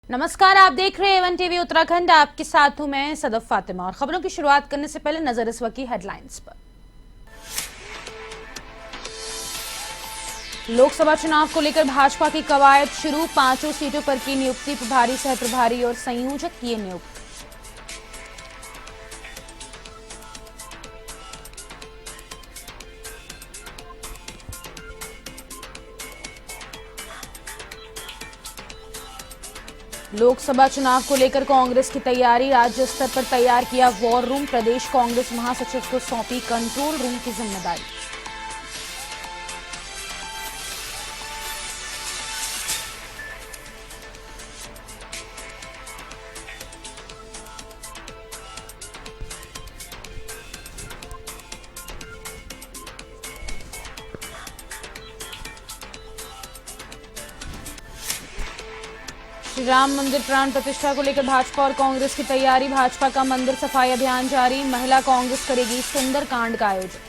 नमस्कार, आप देख रहे हैं एवन टीवी उत्तराखंड। आपके साथ हूं मैं सदफ फातिमा और खबरों की शुरुआत करने से पहले नजर इस वक्त की हेडलाइंस पर। लोकसभा चुनाव को लेकर भाजपा की कवायद शुरू। 5 सीटों पर की नियुक्ति, प्रभारी, सह प्रभारी और संयोजक किए नियुक्त। लोकसभा चुनाव को लेकर कांग्रेस की तैयारी, राज्य स्तर पर तैयार किया वॉर रूम। प्रदेश कांग्रेस महासचिव को सौंपी कंट्रोल रूम की जिम्मेदारी। श्री राम मंदिर प्राण प्रतिष्ठा को लेकर भाजपा और कांग्रेस की तैयारी। भाजपा का मंदिर सफाई अभियान जारी। महिला कांग्रेस करेगी सुंदर कांड का आयोजन।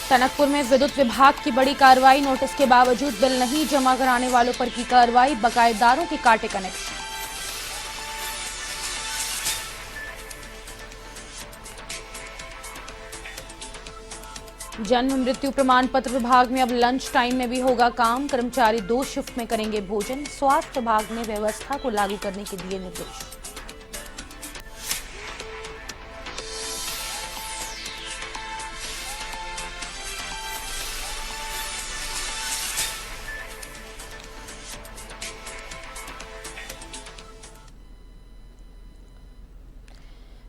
टनकपुर में विद्युत विभाग की बड़ी कार्रवाई। नोटिस के बावजूद बिल नहीं जमा कराने वालों पर की कार्रवाई। बकायेदारों के काटे कनेक्शन। जन्म मृत्यु प्रमाण पत्र विभाग में अब लंच टाइम में भी होगा काम। कर्मचारी 2 शिफ्ट में करेंगे भोजन। स्वास्थ्य विभाग ने व्यवस्था को लागू करने के दिए निर्देश।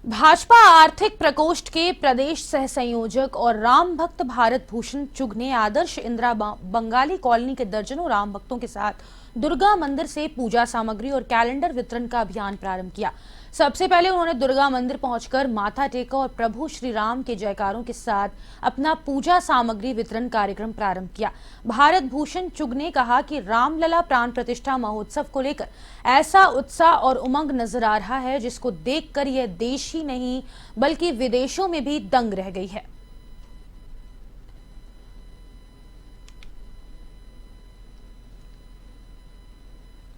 भाजपा आर्थिक प्रकोष्ठ के प्रदेश सह संयोजक और राम भक्त भारत भूषण चुग ने आदर्श इंदिरा बंगाली कॉलोनी के दर्जनों राम भक्तों के साथ दुर्गा मंदिर से पूजा सामग्री और कैलेंडर वितरण का अभियान प्रारंभ किया। सबसे पहले उन्होंने दुर्गा मंदिर पहुंचकर माथा टेका और प्रभु श्री राम के जयकारों के साथ अपना पूजा सामग्री वितरण कार्यक्रम प्रारंभ किया। भारत भूषण चुग ने कहा कि रामलला प्राण प्रतिष्ठा महोत्सव को लेकर ऐसा उत्साह और उमंग नजर आ रहा है जिसको देखकर यह देश ही नहीं बल्कि विदेशों में भी दंग रह गई है।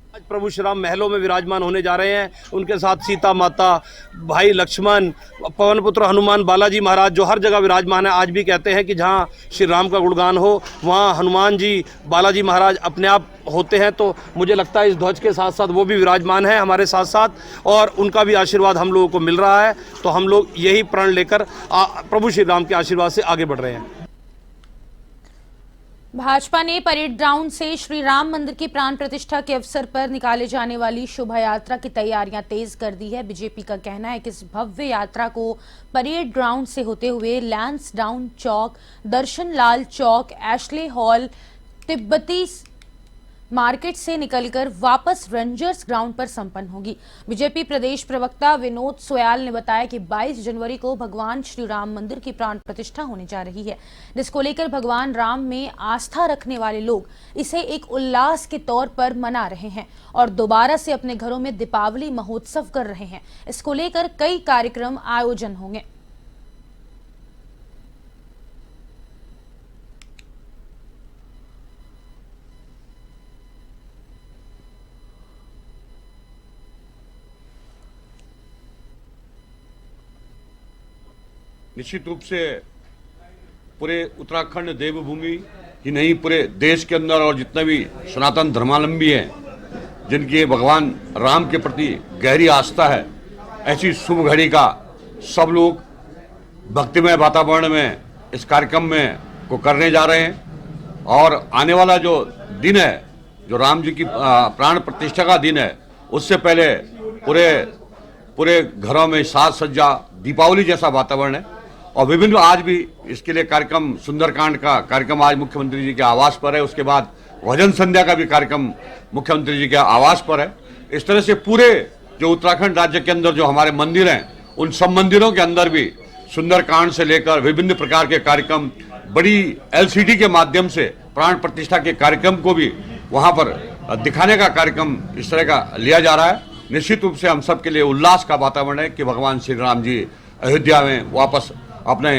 आज प्रभु श्री राम महलों में विराजमान होने जा रहे हैं। उनके साथ सीता माता, भाई लक्ष्मण, पवन पुत्र हनुमान, बालाजी महाराज जो हर जगह विराजमान है। आज भी कहते हैं कि जहाँ श्री राम का गुणगान हो वहाँ हनुमान जी, बालाजी महाराज अपने आप होते हैं। तो मुझे लगता है इस ध्वज के साथ साथ वो भी विराजमान है हमारे साथ साथ और उनका भी आशीर्वाद हम लोगों को मिल रहा है। तो हम लोग यही प्रण लेकर प्रभु श्री राम के आशीर्वाद से आगे बढ़ रहे हैं। भाजपा ने परेड ग्राउंड से श्री राम मंदिर की प्राण प्रतिष्ठा के अवसर पर निकाले जाने वाली शोभा यात्रा की तैयारियां तेज कर दी है। बीजेपी का कहना है कि इस भव्य यात्रा को परेड ग्राउंड से होते हुए लैंसडाउन चौक, दर्शन लाल चौक, एशले हॉल, तिब्बती मार्केट से निकलकर वापस रेंजर्स ग्राउंड पर संपन्न होगी। बीजेपी प्रदेश प्रवक्ता विनोद सोयाल ने बताया कि 22 जनवरी को भगवान श्री राम मंदिर की प्राण प्रतिष्ठा होने जा रही है, जिसको लेकर भगवान राम में आस्था रखने वाले लोग इसे एक उल्लास के तौर पर मना रहे हैं और दोबारा से अपने घरों में दीपावली महोत्सव कर रहे हैं। इसको लेकर कई कार्यक्रम आयोजन होंगे। निश्चित रूप से पूरे उत्तराखंड देवभूमि ही नहीं, पूरे देश के अंदर और जितने भी सनातन धर्मावलंबी हैं जिनकी भगवान राम के प्रति गहरी आस्था है, ऐसी शुभ घड़ी का सब लोग भक्तिमय वातावरण में इस कार्यक्रम में को करने जा रहे हैं। और आने वाला जो दिन है, जो राम जी की प्राण प्रतिष्ठा का दिन है, उससे पहले पूरे घरों में साज सज्जा, दीपावली जैसा वातावरण है। और विभिन्न आज भी इसके लिए कार्यक्रम, सुंदरकांड का कार्यक्रम आज मुख्यमंत्री जी के आवास पर है। उसके बाद भजन संध्या का भी कार्यक्रम मुख्यमंत्री जी के आवास पर है। इस तरह से पूरे जो उत्तराखंड राज्य के अंदर जो हमारे मंदिर हैं, उन सब मंदिरों के अंदर भी सुंदरकांड से लेकर विभिन्न प्रकार के कार्यक्रम, बड़ी LCD के माध्यम से प्राण प्रतिष्ठा के कार्यक्रम को भी वहां पर दिखाने का कार्यक्रम इस तरह का लिया जा रहा है। निश्चित रूप से हम सब के लिए उल्लास का वातावरण है कि भगवान श्री राम जी अयोध्या में वापस अपने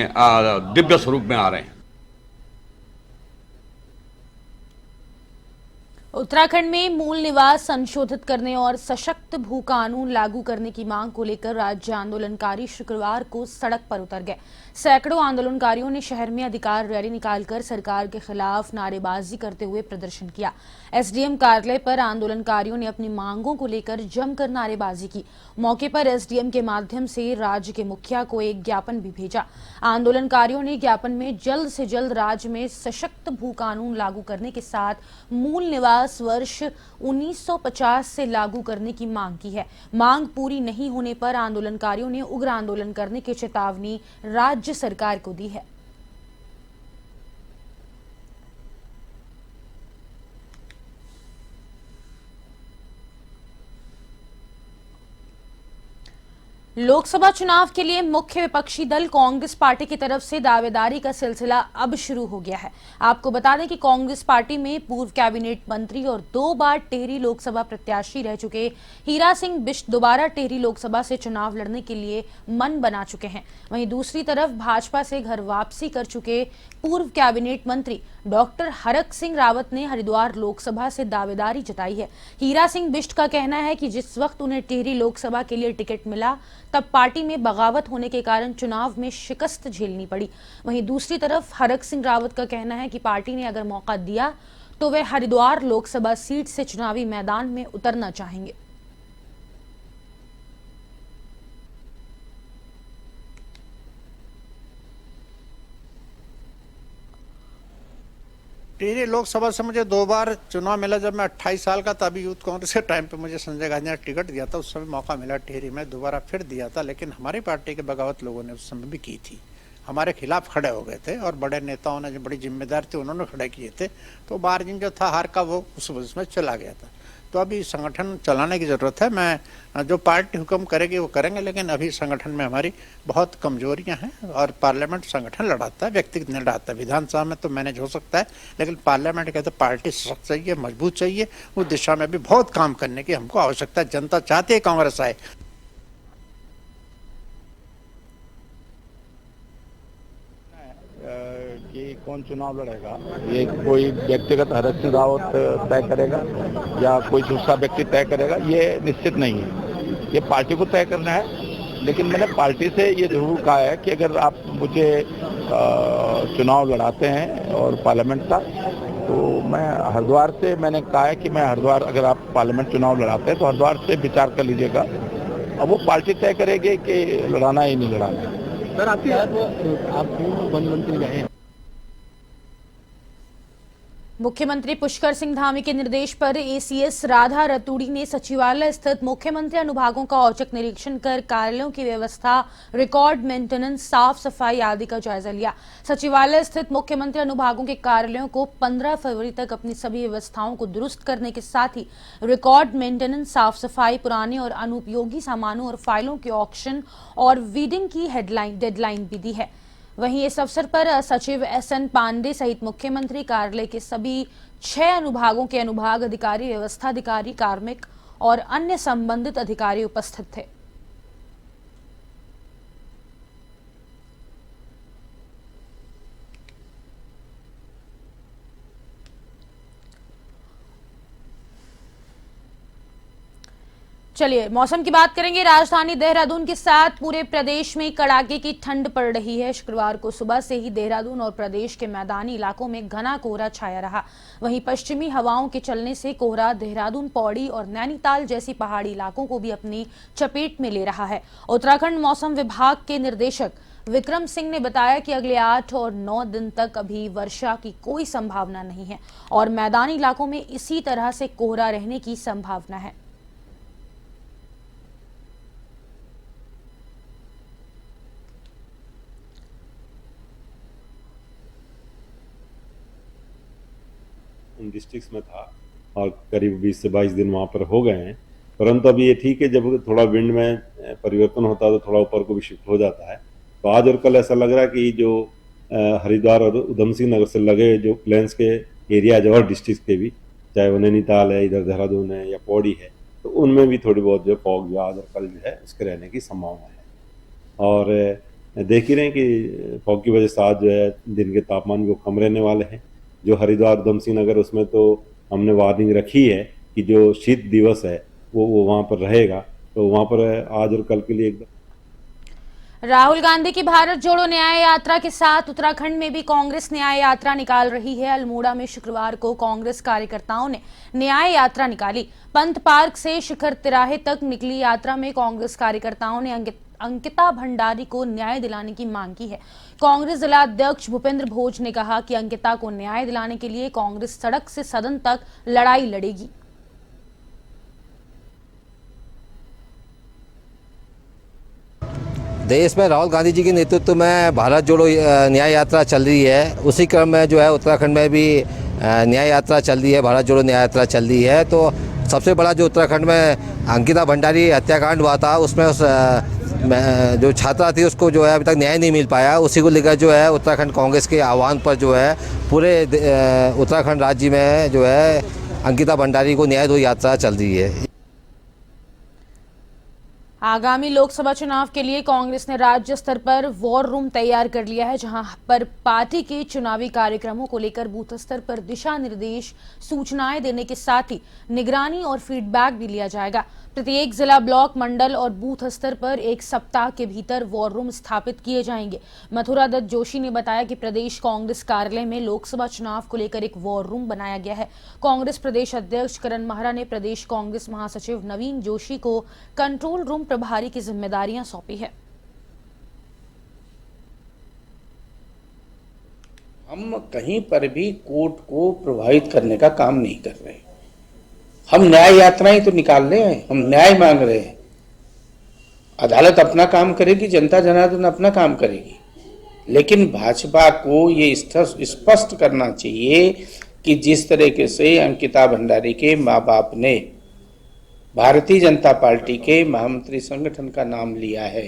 दिव्य स्वरूप में आ रहे हैं। उत्तराखंड में मूल निवास संशोधित करने और सशक्त भू कानून लागू करने की मांग को लेकर राज्य आंदोलनकारी शुक्रवार को सड़क पर उतर गए। सैकड़ों आंदोलनकारियों ने शहर में अधिकार रैली निकालकर सरकार के खिलाफ नारेबाजी करते हुए प्रदर्शन किया। एसडीएम कार्यालय पर आंदोलनकारियों ने अपनी मांगों को लेकर जमकर नारेबाजी की। मौके पर एसडीएम के माध्यम से राज्य के मुखिया को एक ज्ञापन भी भेजा। आंदोलनकारियों ने ज्ञापन में जल्द से जल्द राज्य में सशक्त भू कानून लागू करने के साथ मूल निवास वर्ष 1950 से लागू करने की मांग की है। मांग पूरी नहीं होने पर आंदोलनकारियों ने उग्र आंदोलन करने की चेतावनी राज्य सरकार को दी है। लोकसभा चुनाव के लिए मुख्य विपक्षी दल कांग्रेस पार्टी की तरफ से दावेदारी का सिलसिला अब शुरू हो गया है। आपको बता दें कि कांग्रेस पार्टी में पूर्व कैबिनेट मंत्री और 2 बार टिहरी लोकसभा प्रत्याशी रह चुके हीरा सिंह बिष्ट दोबारा टिहरी लोकसभा से चुनाव लड़ने के लिए मन बना चुके हैं। वहीं दूसरी तरफ भाजपा से घर वापसी कर चुके पूर्व कैबिनेट मंत्री डॉक्टर हरक सिंह रावत ने हरिद्वार लोकसभा से दावेदारी जताई है। हीरा सिंह बिष्ट का कहना है कि जिस वक्त उन्हें टिहरी लोकसभा के लिए टिकट मिला तब पार्टी में बगावत होने के कारण चुनाव में शिकस्त झेलनी पड़ी। वहीं दूसरी तरफ हरक सिंह रावत का कहना है कि पार्टी ने अगर मौका दिया तो वे हरिद्वार लोकसभा सीट से चुनावी मैदान में उतरना चाहेंगे। टिहरी लोकसभा से मुझे 2 बार चुनाव मिला। जब मैं 28 साल का था, अभी यूथ कांग्रेस के टाइम पे मुझे संजय गांधी ने टिकट दिया था, उस समय मौका मिला टिहरी में, दोबारा फिर दिया था। लेकिन हमारी पार्टी के बगावत लोगों ने उस समय भी की थी, हमारे खिलाफ खड़े हो गए थे और बड़े नेताओं ने जो बड़ी जिम्मेदार थे उन्होंने खड़े किए थे। तो मार्जिन जो था हार का वो उस वजह में चला गया था। तो अभी संगठन चलाने की ज़रूरत है। मैं जो पार्टी हुक्म करेगी वो करेंगे, लेकिन अभी संगठन में हमारी बहुत कमजोरियां हैं और पार्लियामेंट संगठन लड़ाता है, व्यक्तिगत नहीं लड़ाता है। विधानसभा में तो मैनेज हो सकता है, लेकिन पार्लियामेंट कहते पार्टी सख्त चाहिए, मजबूत चाहिए। उस दिशा में भी बहुत काम करने की हमको आवश्यकता है। जनता चाहती है कांग्रेस आए। कि कौन चुनाव लड़ेगा ये कोई व्यक्तिगत हरक सिंह रावत तय करेगा या कोई दूसरा व्यक्ति तय करेगा, ये निश्चित नहीं है, ये पार्टी को तय करना है। लेकिन मैंने पार्टी से ये जरूर कहा है कि अगर आप मुझे चुनाव लड़ाते हैं और पार्लियामेंट का, तो मैं हरिद्वार से, मैंने कहा है कि मैं हरिद्वार, अगर आप पार्लियामेंट चुनाव लड़ाते हैं तो हरिद्वार से विचार कर लीजिएगा। अब वो पार्टी तय करेगी कि लड़ाना ही नहीं लड़ाना। सर आप वन मंत्री रहे। मुख्यमंत्री पुष्कर सिंह धामी के निर्देश पर एसीएस राधा रतूड़ी ने सचिवालय स्थित मुख्यमंत्री अनुभागों का औचक निरीक्षण कर कार्यालयों की व्यवस्था, रिकॉर्ड मेंटेनेंस, साफ सफाई आदि का जायजा लिया। सचिवालय स्थित मुख्यमंत्री अनुभागों के कार्यालयों को 15 फरवरी तक अपनी सभी व्यवस्थाओं को दुरुस्त करने के साथ ही रिकॉर्ड मेंटेनेंस, साफ सफाई, पुराने और अनुपयोगी सामानों और फाइलों के ऑक्शन और वीडिंग की डेडलाइन भी दी है। वहीं इस अवसर पर सचिव एसएन पांडे सहित मुख्यमंत्री कार्यालय के सभी 6 अनुभागों के अनुभाग अधिकारी, व्यवस्था अधिकारी, कार्मिक और अन्य संबंधित अधिकारी उपस्थित थे। चलिए मौसम की बात करेंगे। राजधानी देहरादून के साथ पूरे प्रदेश में कड़ाके की ठंड पड़ रही है। शुक्रवार को सुबह से ही देहरादून और प्रदेश के मैदानी इलाकों में घना कोहरा छाया रहा। वहीं पश्चिमी हवाओं के चलने से कोहरा देहरादून, पौड़ी और नैनीताल जैसी पहाड़ी इलाकों को भी अपनी चपेट में ले रहा है। उत्तराखंड मौसम विभाग के निदेशक विक्रम सिंह ने बताया कि अगले 8 और 9 दिन तक अभी वर्षा की कोई संभावना नहीं है और मैदानी इलाकों में इसी तरह से कोहरा रहने की संभावना है। उन डिस्ट्रिक्ट्स में था और करीब 20 से 22 दिन वहाँ पर हो गए हैं। परंतु अभी ये ठीक है, जब थोड़ा विंड में परिवर्तन होता है तो थोड़ा ऊपर को भी शिफ्ट हो जाता है। तो आज और कल ऐसा लग रहा है कि जो हरिद्वार और उधम सिंह नगर से लगे जो प्लेन्स के एरिया और डिस्ट्रिक्ट के भी चाहे वो नैनीताल है, इधर देहरादून है या पौड़ी है, तो उनमें भी थोड़ी बहुत जो फॉग जो आज और कल जो है उसके रहने की संभावना है। और देख ही रहे हैं कि फॉग की वजह से आज जो है दिन के तापमान भी कम रहने वाले हैं। जो हरिद्वार उधमसिंह नगर उसमें तो हमने वार्निंग रखी है कि जो शीत दिवस है वो वहाँ पर रहेगा, तो वहाँ पर आज और कल के लिए एकदम। राहुल गांधी की भारत जोड़ो न्याय यात्रा के साथ उत्तराखंड में भी कांग्रेस न्याय यात्रा निकाल रही है। अल्मोड़ा में शुक्रवार को कांग्रेस कार्यकर्ताओं ने न्याय यात्रा निकाली। पंत पार्क से शिखर तिराहे तक निकली यात्रा में कांग्रेस कार्यकर्ताओं ने अंकिता भंडारी को न्याय दिलाने की मांग की है। कांग्रेस जिला अध्यक्ष भूपेंद्र भोज ने कहा कि अंकिता को न्याय दिलाने के लिए कांग्रेस सड़क से सदन तक लड़ाई लड़ेगी। देश में राहुल गांधी जी के नेतृत्व में भारत जोड़ो न्याय यात्रा चल रही है। उसी क्रम में जो है उत्तराखंड में भी न्याय यात्रा चल रही है, भारत जोड़ो न्याय यात्रा चल रही है। तो सबसे बड़ा जो उत्तराखंड में अंकिता भंडारी हत्याकांड हुआ था, उसमें उस जो छात्रा थी उसको जो है अभी तक न्याय नहीं मिल पाया। उसी को लेकर जो है उत्तराखंड कांग्रेस के आह्वान पर जो है पूरे उत्तराखंड राज्य में जो है अंकिता भंडारी को न्याय दो यात्रा चल रही है। आगामी लोकसभा चुनाव के लिए कांग्रेस ने राज्य स्तर पर वॉर रूम तैयार कर लिया है, जहां पर पार्टी के चुनावी कार्यक्रमों को लेकर बूथ स्तर पर दिशा निर्देश, सूचनाएं देने के साथ ही निगरानी और फीडबैक भी लिया जाएगा। प्रत्येक जिला, ब्लॉक, मंडल और बूथ स्तर पर एक सप्ताह के भीतर वॉर रूम स्थापित किए जाएंगे। मथुरा दत्त जोशी ने बताया कि प्रदेश कांग्रेस कार्यालय में लोकसभा चुनाव को लेकर एक वॉर रूम बनाया गया है। कांग्रेस प्रदेश अध्यक्ष करण महरा ने प्रदेश कांग्रेस महासचिव नवीन जोशी को कंट्रोल रूम प्रभारी की जिम्मेदारियां सौंपी है। हम कहीं पर भी कोर्ट को प्रभावित करने का काम नहीं कर रहे। हम न्याय यात्राएं तो निकाल रहे हैं, हम न्याय मांग रहे हैं। अदालत अपना काम करेगी, जनता जनार्दन अपना काम करेगी, लेकिन भाजपा को ये स्पष्ट करना चाहिए कि जिस तरीके से अंकिता भंडारी के माँ बाप ने भारतीय जनता पार्टी के महामंत्री संगठन का नाम लिया है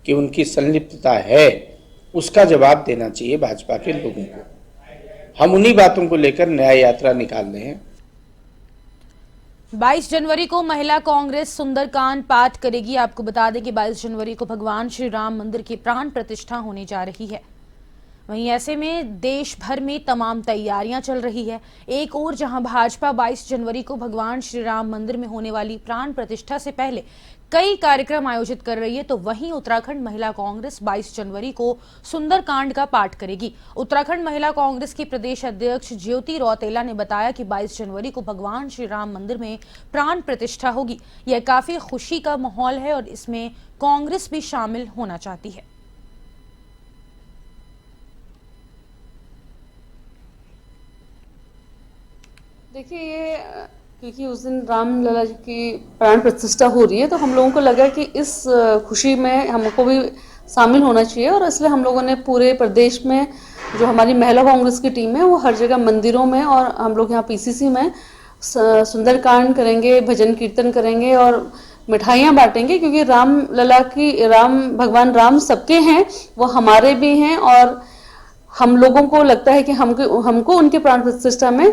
कि उनकी संलिप्तता है, उसका जवाब देना चाहिए भाजपा के लोगों को। हम उन्हीं बातों को लेकर न्याय यात्रा निकाल रहे हैं। 22 जनवरी को महिला कांग्रेस सुंदरकांड पाठ करेगी। आपको बता दें कि 22 जनवरी को भगवान श्री राम मंदिर की प्राण प्रतिष्ठा होने जा रही है। वहीं ऐसे में देश भर में तमाम तैयारियां चल रही है। एक ओर जहां भाजपा 22 जनवरी को भगवान श्री राम मंदिर में होने वाली प्राण प्रतिष्ठा से पहले कई कार्यक्रम आयोजित कर रही है, तो वहीं उत्तराखंड महिला कांग्रेस 22 जनवरी को सुंदरकांड का पाठ करेगी। उत्तराखंड महिला कांग्रेस की प्रदेश अध्यक्ष ज्योति रौतेला ने बताया कि 22 जनवरी को भगवान श्री राम मंदिर में प्राण प्रतिष्ठा होगी। यह काफी खुशी का माहौल है और इसमें कांग्रेस भी शामिल होना चाहती है। देखिए, ये क्योंकि उस दिन राम लला जी की प्राण प्रतिष्ठा हो रही है, तो हम लोगों को लगा कि इस खुशी में हमको भी शामिल होना चाहिए, और इसलिए हम लोगों ने पूरे प्रदेश में जो हमारी महिला कांग्रेस की टीम है वो हर जगह मंदिरों में, और हम लोग यहाँ पीसीसी में सुंदरकांड करेंगे, भजन कीर्तन करेंगे और मिठाइयाँ बांटेंगे, क्योंकि भगवान राम सबके हैं, वो हमारे भी हैं, और हम लोगों को लगता है कि हमको उनके प्राण प्रतिष्ठा में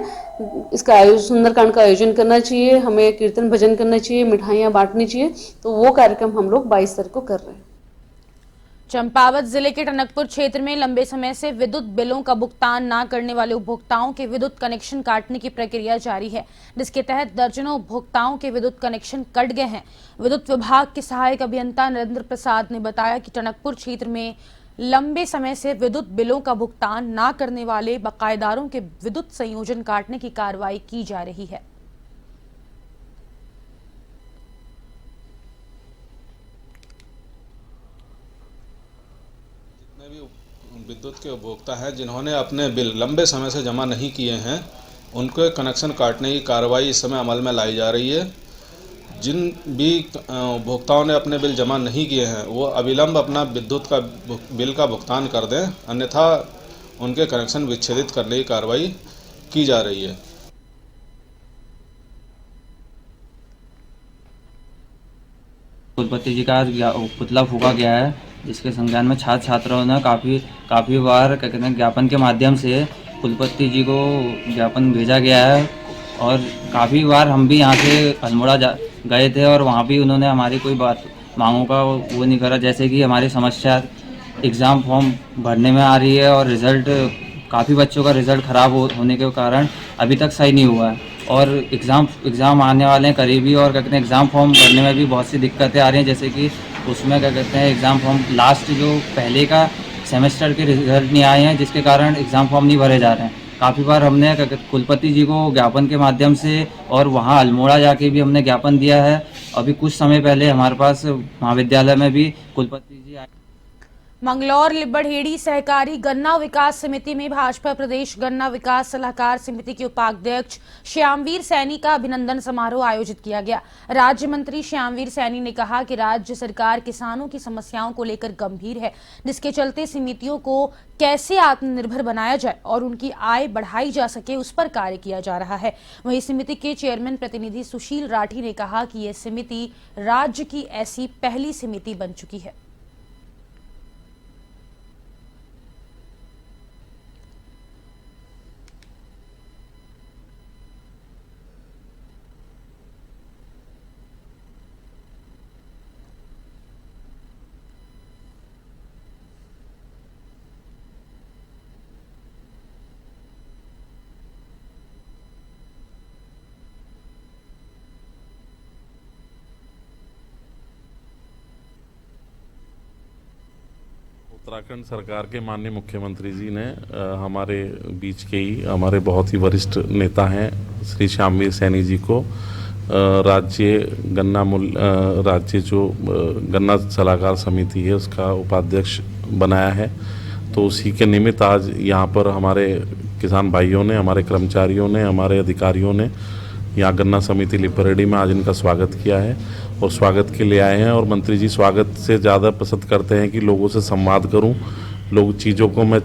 इसका सुंदरकांड का आयोजन करना चाहिए, हमें कीर्तन भजन करना चाहिए, मिठाइयाँ बांटनी चाहिए। तो वो कार्यक्रम हम लोग 22 तारीख को कर रहे हैं। चंपावत जिले के टनकपुर क्षेत्र में लंबे समय से विद्युत बिलों का भुगतान न करने वाले उपभोक्ताओं के विद्युत कनेक्शन काटने की प्रक्रिया जारी है, जिसके तहत दर्जनों उपभोक्ताओं के विद्युत कनेक्शन कट गए हैं। विद्युत विभाग के सहायक अभियंता नरेंद्र प्रसाद ने बताया कि टनकपुर क्षेत्र में लंबे समय से विद्युत बिलों का भुगतान न करने वाले बकायेदारों के विद्युत संयोजन काटने की कार्रवाई की जा रही है। जितने भी विद्युत के उपभोक्ता हैं जिन्होंने अपने बिल लंबे समय से जमा नहीं किए हैं, उनके कनेक्शन काटने की कार्रवाई इस समय अमल में लाई जा रही है। जिन भी उपभोक्ताओं ने अपने बिल जमा नहीं किए हैं वो अविलंब अपना विद्युत का बिल का भुगतान कर दें, अन्यथा उनके कनेक्शन विच्छेदित करने की कार्रवाई की जा रही है। कुलपति जी का पुतला फूका गया है, जिसके संज्ञान में छात्र छात्राओं ने काफ़ी बार क्या कहते हैं ज्ञापन के माध्यम से कुलपति जी को ज्ञापन भेजा गया है। और काफ़ी बार हम भी यहाँ से अल्मोड़ा गए थे और वहाँ भी उन्होंने हमारी कोई बात मांगों का वो नहीं करा। जैसे कि हमारी समस्या एग्ज़ाम फॉर्म भरने में आ रही है और रिज़ल्ट काफ़ी बच्चों का रिज़ल्ट ख़राब होने के कारण अभी तक सही नहीं हुआ है और एग्ज़ाम आने वाले हैं करीबी और क्या कहते हैं एग्ज़ाम फॉर्म भरने में भी बहुत सी दिक्कतें आ रही हैं। जैसे कि उसमें क्या कहते हैं एग्ज़ाम फॉर्म लास्ट जो पहले का सेमेस्टर के रिज़ल्ट नहीं आए हैं जिसके कारण एग्ज़ाम फॉर्म नहीं भरे जा रहे हैं। काफ़ी बार हमने क्या कहते कुलपति जी को ज्ञापन के माध्यम से और वहाँ अल्मोड़ा जाके भी हमने ज्ञापन दिया है। अभी कुछ समय पहले हमारे पास महाविद्यालय में भी कुलपति जी आए। मंगलौर लिब्बड़हेड़ी सहकारी गन्ना विकास समिति में भाजपा प्रदेश गन्ना विकास सलाहकार समिति के उपाध्यक्ष श्यामवीर सैनी का अभिनंदन समारोह आयोजित किया गया। राज्य मंत्री श्यामवीर सैनी ने कहा कि राज्य सरकार किसानों की समस्याओं को लेकर गंभीर है, जिसके चलते समितियों को कैसे आत्मनिर्भर बनाया जाए और उनकी आय बढ़ाई जा सके उस पर कार्य किया जा रहा है। वहीं समिति के चेयरमैन प्रतिनिधि सुशील राठी ने कहा कि यह समिति राज्य की ऐसी पहली समिति बन चुकी है। उत्तराखंड सरकार के माननीय मुख्यमंत्री जी ने हमारे बीच के ही हमारे बहुत ही वरिष्ठ नेता हैं श्री श्यामवीर सैनी जी को राज्य जो गन्ना सलाहकार समिति है उसका उपाध्यक्ष बनाया है। तो उसी के निमित्त आज यहाँ पर हमारे किसान भाइयों ने, हमारे कर्मचारियों ने, हमारे अधिकारियों ने यहाँ गन्ना समिति लिब्बड़हेड़ी में आज इनका स्वागत किया है और स्वागत के लिए आए हैं। और मंत्री जी स्वागत से ज़्यादा पसंद करते हैं कि लोगों से संवाद करूं, लोग चीज़ों को मैं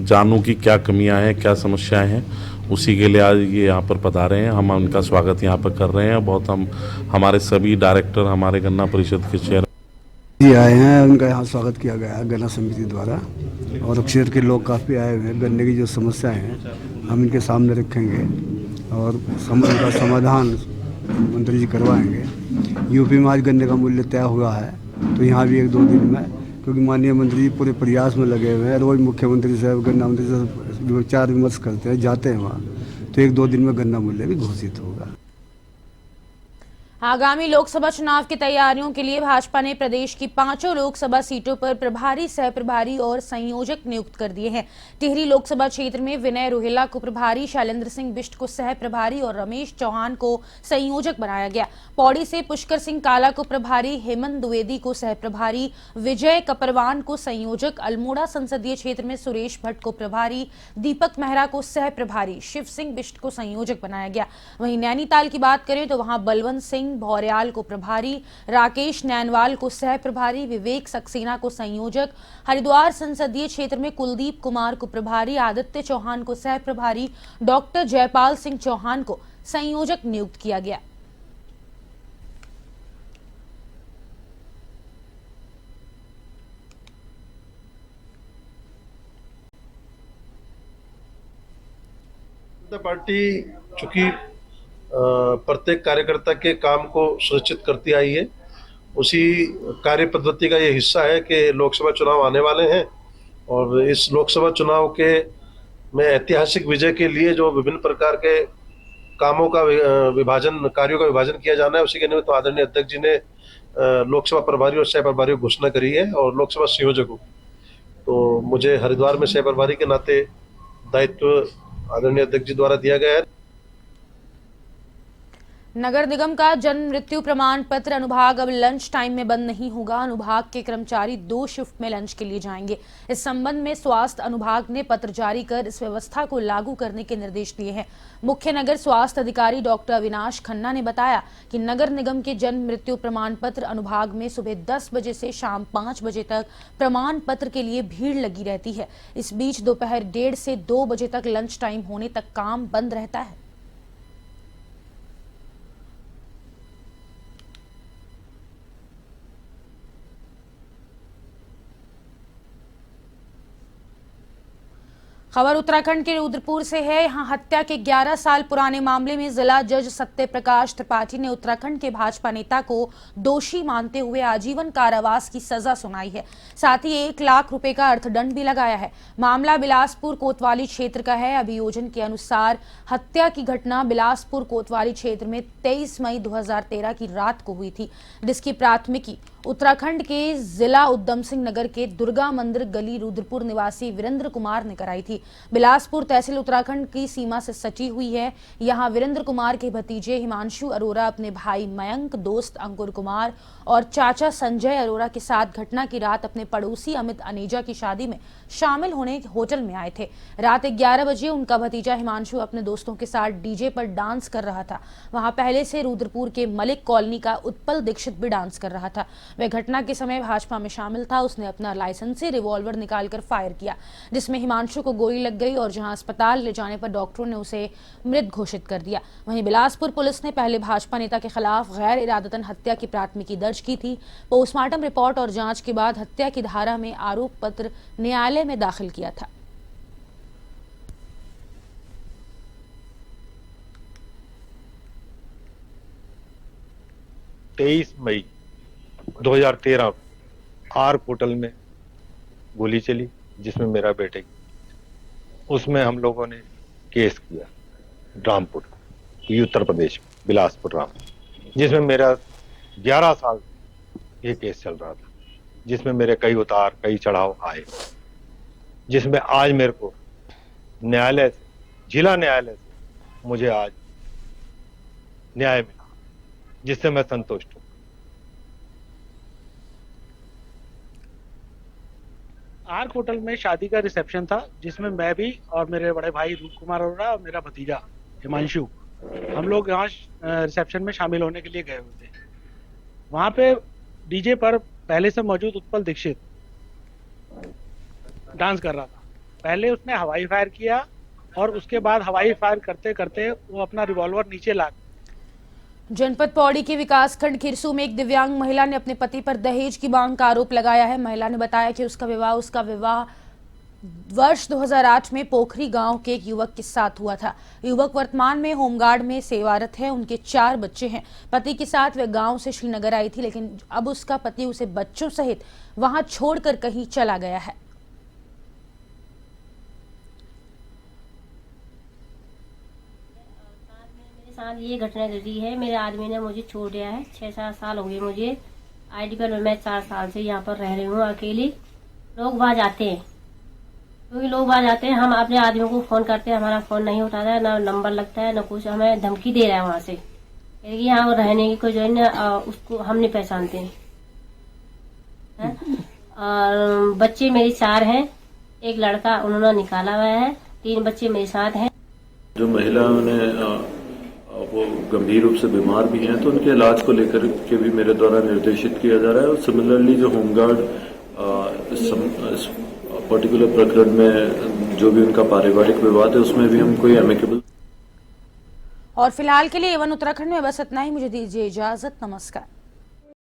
जानूं कि क्या कमियां हैं, क्या समस्याएं हैं, उसी के लिए आज ये यहाँ पर पधारे हैं। हम उनका स्वागत यहाँ पर कर रहे हैं। बहुत हमारे सभी डायरेक्टर, हमारे गन्ना परिषद के चेयर जी आए हैं, उनका यहाँ स्वागत किया गया है गन्ना समिति द्वारा और क्षेत्र के लोग काफ़ी आए हुए हैं। गन्ने की जो समस्याएं हैं हम इनके सामने रखेंगे और उनका समाधान मंत्री जी करवाएंगे। यूपी में आज गन्ने का मूल्य तय हुआ है तो यहाँ भी 1-2 दिन में, क्योंकि माननीय मंत्री जी पूरे प्रयास में लगे हुए हैं। रोज मुख्यमंत्री साहब गन्ना मंत्री साहब विचार विमर्श करते हैं, जाते हैं वहाँ, तो 1-2 दिन में गन्ना मूल्य भी घोषित होगा। आगामी लोकसभा चुनाव की तैयारियों के लिए भाजपा ने प्रदेश की 5 लोकसभा सीटों पर प्रभारी, सह प्रभारी और संयोजक नियुक्त कर दिए हैं। टिहरी लोकसभा क्षेत्र में विनय रोहिला को प्रभारी, शैलेंद्र सिंह बिष्ट को सह प्रभारी और रमेश चौहान को संयोजक बनाया गया। पौड़ी से पुष्कर सिंह काला को प्रभारी, हेमंत द्विवेदी को सह प्रभारी, विजय कपरवान को संयोजक, अल्मोड़ा संसदीय क्षेत्र में सुरेश भट्ट को प्रभारी, दीपक मेहरा को सह प्रभारी, शिव सिंह बिष्ट को संयोजक बनाया गया। वहीं नैनीताल की बात करें तो वहां बलवंत सिंह भौर्याल को प्रभारी, राकेश नैनवाल को सह प्रभारी, विवेक सक्सेना को संयोजक, हरिद्वार संसदीय क्षेत्र में कुलदीप कुमार को प्रभारी, आदित्य चौहान को सह प्रभारी, डॉक्टर जयपाल सिंह चौहान को संयोजक नियुक्त किया गया। पार्टी चूंकि प्रत्येक कार्यकर्ता के काम को सुनिश्चित करती आई है, उसी कार्य पद्धति का ये हिस्सा है कि लोकसभा चुनाव आने वाले हैं और इस लोकसभा चुनाव के में ऐतिहासिक विजय के लिए जो विभिन्न प्रकार के कामों का कार्यों का विभाजन किया जाना है, उसी के निमित्त आदरणीय अध्यक्ष जी ने लोकसभा प्रभारी और सह प्रभारी को घोषणा करी है और लोकसभा संयोजकों। तो मुझे हरिद्वार में सह प्रभारी के नाते दायित्व आदरणीय अध्यक्ष जी द्वारा दिया गया है। नगर निगम का जन्म मृत्यु प्रमाण पत्र अनुभाग अब लंच टाइम में बंद नहीं होगा। अनुभाग के कर्मचारी 2 शिफ्ट में लंच के लिए जाएंगे। इस संबंध में स्वास्थ्य अनुभाग ने पत्र जारी कर इस व्यवस्था को लागू करने के निर्देश दिए हैं। मुख्य नगर स्वास्थ्य अधिकारी डॉक्टर अविनाश खन्ना ने बताया कि नगर निगम के जन्म मृत्यु प्रमाण पत्र अनुभाग में सुबह 10 बजे से शाम 5 बजे तक प्रमाण पत्र के लिए भीड़ लगी रहती है। इस बीच दोपहर 1:30 से 2 बजे तक लंच टाइम होने तक काम बंद रहता है। खबर उत्तराखंड के रुद्रपुर से है। यहां हत्या के 11 साल पुराने मामले में जिला जज सत्य प्रकाश त्रिपाठी ने उत्तराखंड के भाजपा नेता को दोषी मानते हुए आजीवन कारावास की सजा सुनाई है। साथ ही 1 लाख रुपए का अर्थदंड भी लगाया है। मामला बिलासपुर कोतवाली क्षेत्र का है। अभियोजन के अनुसार हत्या की घटना बिलासपुर कोतवाली क्षेत्र में 23 मई 2013 की रात को हुई थी, जिसकी प्राथमिकी उत्तराखंड के जिला उधम सिंह नगर के दुर्गा मंदिर गली रुद्रपुर निवासी वीरेंद्र कुमार ने कराई थी। बिलासपुर तहसील उत्तराखंड की सीमा से सटी हुई है। यहां वीरेंद्र कुमार के भतीजे हिमांशु अरोरा अपने भाई मयंक, दोस्त अंकुर कुमार और चाचा संजय अरोरा के साथ घटना की रात अपने पड़ोसी अमित अनेजा की शादी में शामिल होने होटल में आए थे। रात 11 बजे उनका भतीजा हिमांशु अपने दोस्तों के साथ डीजे पर डांस कर रहा था। वहां पहले से रुद्रपुर के मलिक कॉलोनी का उत्पल दीक्षित भी डांस कर रहा था। वह घटना के समय भाजपा में शामिल था। उसने अपना लाइसेंसी रिवॉल्वर निकालकर फायर किया, जिसमें हिमांशु को गोली लग गई और जहां अस्पताल ले जाने पर डॉक्टरों ने उसे मृत घोषित कर दिया। वहीं बिलासपुर पुलिस ने पहले भाजपा नेता के खिलाफ गैर इरादतन हत्या की प्राथमिकी दर्ज की थी। पोस्टमार्टम रिपोर्ट और जांच के बाद हत्या की धारा में आरोप पत्र न्यायालय में दाखिल किया था। मई 2013 आर्क होटल में गोली चली, जिसमें मेरा बेटे, उसमें हम लोगों ने केस किया रामपुर, उत्तर प्रदेश में, बिलासपुर रामपुर, जिसमें मेरा 11 साल ये केस चल रहा था, जिसमें मेरे कई उतार कई चढ़ाव आए, जिसमें आज मेरे को न्यायालय से, जिला न्यायालय से मुझे आज न्याय मिला, जिससे मैं संतुष्ट हूं। आर्क होटल में शादी का रिसेप्शन था, जिसमें मैं भी और मेरे बड़े भाई रूप कुमार अरोरा और मेरा भतीजा हिमांशु, हम लोग यहाँ रिसेप्शन में शामिल होने के लिए गए हुए थे। वहां पे डीजे पर पहले से मौजूद उत्पल दीक्षित डांस कर रहा था। पहले उसने हवाई फायर किया और उसके बाद हवाई फायर करते करते वो अपना रिवॉल्वर नीचे ला। जनपद पौड़ी के विकासखंड खिरसू में एक दिव्यांग महिला ने अपने पति पर दहेज की मांग का आरोप लगाया है। महिला ने बताया कि उसका विवाह वर्ष 2008 में पोखरी गांव के एक युवक के साथ हुआ था। युवक वर्तमान में होमगार्ड में सेवारत है। उनके 4 बच्चे हैं। पति के साथ वह गांव से श्रीनगर आई थी, लेकिन अब उसका पति उसे बच्चों सहित वहां छोड़कर कहीं चला गया है। साथ ये घटना घटी है। मेरे आदमी ने मुझे छोड़ दिया है। 6-7 साल हो गए मुझे। आईडी पर मैं 4 साल से यहाँ पर रह रही हूँ अकेली। लोग वहाँ जाते हैं, क्योंकि लोग वहाँ जाते हैं, हम अपने आदमी को फोन करते हैं, हमारा फोन नहीं उठाता है, ना नंबर लगता है, ना कुछ। हमें धमकी दे रहा है वहाँ से, यहाँ रहने की कोई जो है उसको हम नहीं पहचानते हैं। और बच्चे मेरे 4 हैं, एक लड़का उन्होंने निकाला हुआ है, 3 बच्चे मेरे साथ हैं। जो महिला ने वो गंभीर रूप से बीमार भी हैं, तो उनके इलाज को लेकर के भी मेरे द्वारा निर्देशित किया जा रहा है। और सिमिलरली जो होमगार्ड इस पर्टिकुलर प्रकरण में जो भी उनका पारिवारिक विवाद है, उसमें भी हम कोई एमिकेबल। और फिलहाल के लिए A1 उत्तराखंड में बस इतना ही। मुझे दीजिए इजाजत। नमस्कार।